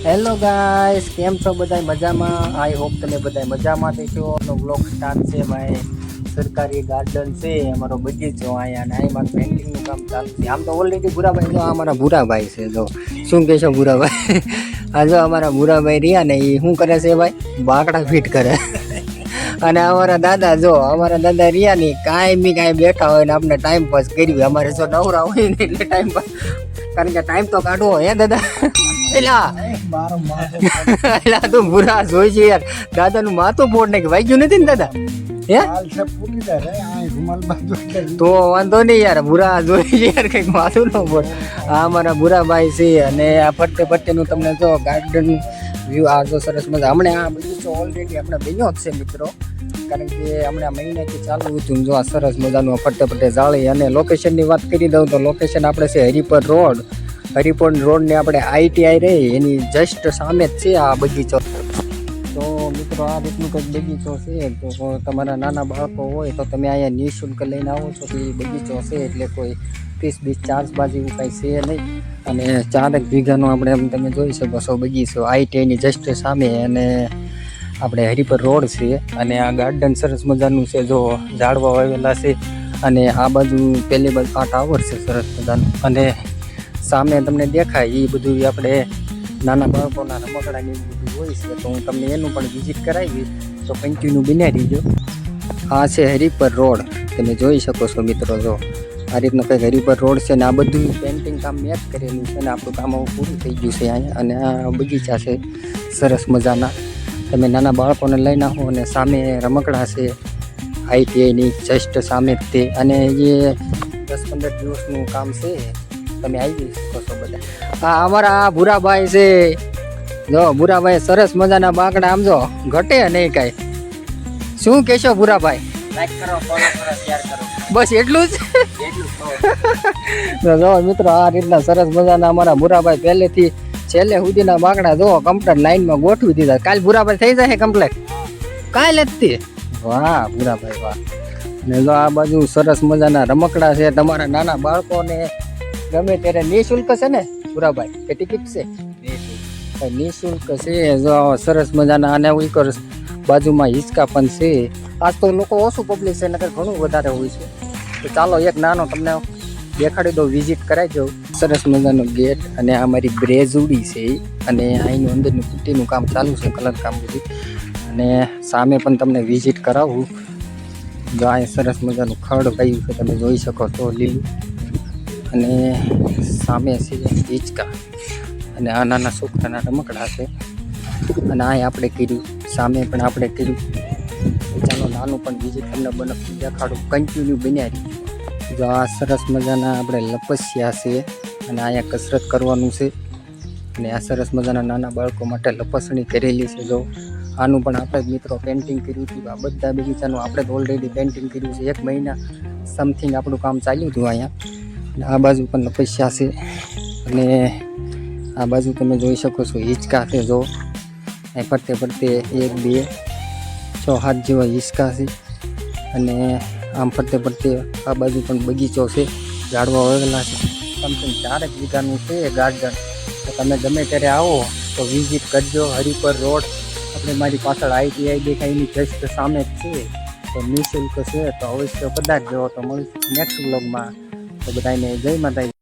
Hello guys, કેમ છો બધા મજામાં? આઈ હોપ તમે બધા મજામાં છો. નો બ્લોગ સ્ટાર્ટ છે ભાઈ. સરકારી ગાર્ડન છે, અમારો બગીચો અહીંયા અને અહીં મારું પેન્ટિંગનું કામ ચાલુ છે. આમ તો ઓલરેડી ભૂરાભાઈ જો અમારા ભૂરાભાઈ છે. જો શું કહેશો ભૂરાભાઈ? આ જો અમારા ભૂરાભાઈ રહ્યા ને એ શું કરે છે ભાઈ? બાકડા ફિટ કરે. અને અમારા દાદા જો અમારા દાદા રહ્યા ને કાંઈ બેઠા હોય ને આપણે ટાઈમ પાસ કર્યું. અમારે જો નવરા હોય ને એટલે ટાઈમ પાસ, કારણ કે ટાઈમ તો કાઢવો હે દાદા. એલા તું બુરા જોઈ છે યાર. દાદા નું માથું ફોડ નાખી વાગ્યું નથી ને દાદા? હે તો વાંધો નહીં યાર, બુરા જોઈ છે યાર, કઈક માથું ન ફોડ. આ અમારા બુરા ભાઈ છે અને આ ફરતે નું તમને જો ગાર્ડન વ્યૂ આ જો સરસ મજા. હમણાં આ બગીચો ઓલરેડી આપણે બન્યો જ છે મિત્રો, કારણ કે હમણાં મહિનાથી ચાલુ હતું. જો આ સરસ મજાનું ફરતે જાળી. અને લોકેશનની વાત કરી દઉં તો લોકેશન આપણે છે હરિપર રોડને આપણે ITI રહી એની જસ્ટ સામે જ છે આ બગીચો. તો મિત્રો આ રીતનું કંઈક બગીચો છે. તો તમારા નાના બાળકો હોય તો તમે અહીંયા નિઃશુલ્ક લઈને આવો છો. એ બગીચો છે એટલે કોઈ ફીસ ચાર્જ બાજુ એવું કાંઈ છે નહીં. અને 4 વીઘાનો આપણે એમ તમે જોઈ શકો છો બગીચો ITIની જસ્ટ સામે. અને આપણે હરિપર રોડ છે અને આ ગાર્ડન સરસ મજાનું છે. જો ઝાડવા વાવેલા છે અને આ બાજુ પેલી બાજુ આ ટાવર છે સરસ મજાનું. અને સામે તમને દેખાય એ બધું આપણે નાના બાળકોના રમકડાની બધું હોય છે. તો હું તમને એનું પણ વિઝિટ કરાવી, તો કન્ટિન્યુ બિના રહીજો. આ છે હરિપર રોડ, તમે જોઈ શકો છો મિત્રો. જો આ રીતનો કંઈક હરિપર રોડ છે ને આ બધું પેન્ટિંગ કામ મેં જ કરેલું છે ને આપણું કામ પૂરું થઈ ગયું છે અહીંયા. અને આ બગીચા છે સરસ મજાના. તમે નાના બાળકોને લઈને આવો અને સામે રમકડા છે ITIની જસ્ટ સામે જ તે. અને એ 10-15 દિવસનું કામ છે, તમે આવી શકો છો બધા. હા અમારા ભૂરાભાઈ છે. જો ભૂરાભાઈ સરસ મજાના બાકડા. આમ જો ઘટે નહીં કાંઈ. શું કહેશો ભૂરાભાઈ? લાઈક કરો, ફોલો કરો, શેર કરો, બસ એટલું જ. જો મિત્રો આ રીતના સરસ મજાના અમારા ભૂરાભાઈ પહેલેથી છેલ્લે સુધીના બાકડા જો કમ્પ્લીટ લાઈનમાં ગોઠવી દીધા. કાલ ભૂરાભાઈ થઈ જાય કમ્પ્લીટ કાંઈ લેતી. વાહ ભૂરાભાઈ વાહ. ને જો આ બાજુ સરસ મજાના રમકડા છે તમારા નાના બાળકોને ગમે ત્યારે. નિઃશુલ્ક છે ને ભૂરાભાઈ કે ટિકિટ છે? નિઃશુલ્ક છે. જો સરસ મજાના. અને ઉઈકર બાજુમાં હિંચકા પણ છે. આજ તો લોકો ઓછું પબ્લિક છે, નકર ઘણું વધારે હોય છે. તો ચાલો એક નાનો તમને દેખાડી દઉં, વિઝિટ કરાવી દઉં. સરસ મજાનો ગેટ અને આ મારી બ્રેજ ઉડી છે. અને અહીંનું અંદરનું પુટ્ટીનું કામ ચાલુ છે, કલર કામ બધું. અને સામે પણ તમને વિઝિટ કરાવું. જો અહીં સરસ મજાનું ખડ વાયું છે, તમે જોઈ શકો છો લીલું. અને સામે છે હિંચકા અને આ નાના છોકરાના રમકડા છે. અને અહીં આપણે કર્યું, સામે પણ આપણે કર્યું. ચાલો નાનું પણ વિઝિટ તમને બનાવી દેખાડું, કન્ટિન્યુ બન્યા. જો આ સરસ મજાના આપણે લપસ્યા છે અને અહીંયા કસરત કરવાનું છે. અને આ સરસ મજાના નાના બાળકો માટે લપસણી કરેલી છે. જો આનું પણ આપણે મિત્રો પેન્ટિંગ કર્યું હતું. આ બધા બગીચાનું આપણે તો ઓલરેડી પેન્ટિંગ કર્યું છે. 1 મહિના સમથિંગ આપણું કામ ચાલ્યું હતું અહીંયા. આ બાજુ પણ લપસ્યા છે. અને આ બાજુ તમે જોઈ શકો છો હિંચકા છે. જો અહીં ફરતે 1, 2, 6, 7 જેવા હિંચકા છે. અને આમ ફરતે આ બાજુ પણ બગીચો છે, ઝાડવા વાવેલા છે. સમથિંગ 4 વીઘાનું છે ગાર્ડન. તો તમે ગમે ત્યારે આવો તો વિઝિટ કરજો. હરિપર રોડ આપણે મારી પાછળ ITI દેખાય એની જસ્ટ સામે જ છે. તો નિઃશુલ્ક છે, તો અવશ્ય પધારજો. તો મળીશું નેક્સ્ટ વ્લોગમાં. તો બધાને જય માતાજી.